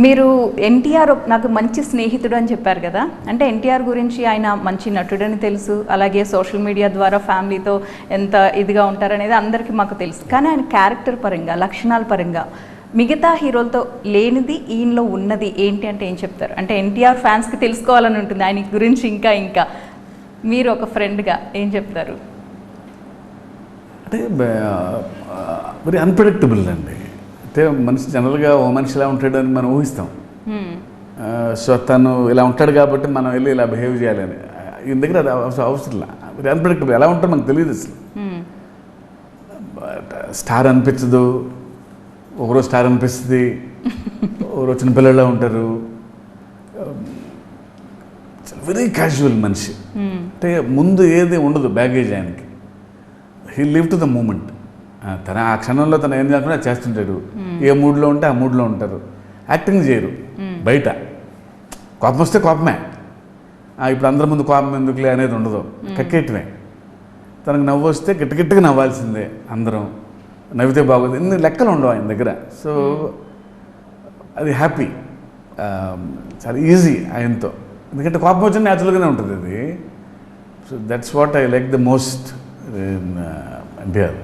మీరు ఎన్టీఆర్ నాకు మంచి స్నేహితుడు అని చెప్పారు కదా, అంటే ఎన్టీఆర్ గురించి ఆయన మంచి నటుడని తెలుసు, అలాగే సోషల్ మీడియా ద్వారా ఫ్యామిలీతో ఎంత ఇదిగా ఉంటారనేది అందరికీ మాకు తెలుసు. కానీ ఆయన క్యారెక్టర్ పరంగా, లక్షణాల పరంగా మిగతా హీరోలతో లేనిది ఈయనలో ఉన్నది ఏంటి అంటే ఏం చెప్తారు? అంటే ఎన్టీఆర్ ఫ్యాన్స్కి తెలుసుకోవాలని ఉంటుంది ఆయన గురించి. ఇంకా మీరు ఒక ఫ్రెండ్గా ఏం చెప్తారు? అంటే వెరీ అన్ప్రెడిక్టబుల్ అండి. అంటే మనిషి జనరల్గా ఓ మనిషి ఇలా ఉంటాడని మనం ఊహిస్తాం. సో తను ఇలా ఉంటాడు కాబట్టి మనం వెళ్ళి ఇలా బిహేవ్ చేయాలని ఈయన దగ్గర అది అవసరం. Very unpredictable. ఎలా ఉంటారో మనకు తెలియదు అసలు. స్టార్ అనిపించదు, ఒకరోజు స్టార్ అనిపిస్తుంది, ఒకరోజు చిన్న పిల్లల్లో ఉంటారు. వెరీ క్యాజువల్ మనిషి. అంటే ముందు ఏది ఉండదు బ్యాగేజ్ ఆయనకి. He live to the moment. తన ఆ క్షణంలో తను ఏం చేయాలనుకుంటే అది చేస్తుంటాడు. ఏ మూడ్లో ఉంటే ఆ మూడ్లో ఉంటారు. యాక్టింగ్ చేయరు బయట. కోపం వస్తే కోపమే, ఇప్పుడు అందరి ముందు కోపం ఎందుకులే అనేది ఉండదు, కక్కేయటమే. తనకు నవ్వు వస్తే గట్టిగట్టిగా నవ్వాల్సిందే, అందరం నవ్వితే బాగోదు, ఇన్ని లెక్కలు ఉండవు ఆయన దగ్గర. సో అది హ్యాపీ, చాలా ఈజీ ఆయనతో. ఎందుకంటే కోపం వచ్చిన న్యాచురల్గానే ఉంటుంది అది. So that's what I like the most in NTR.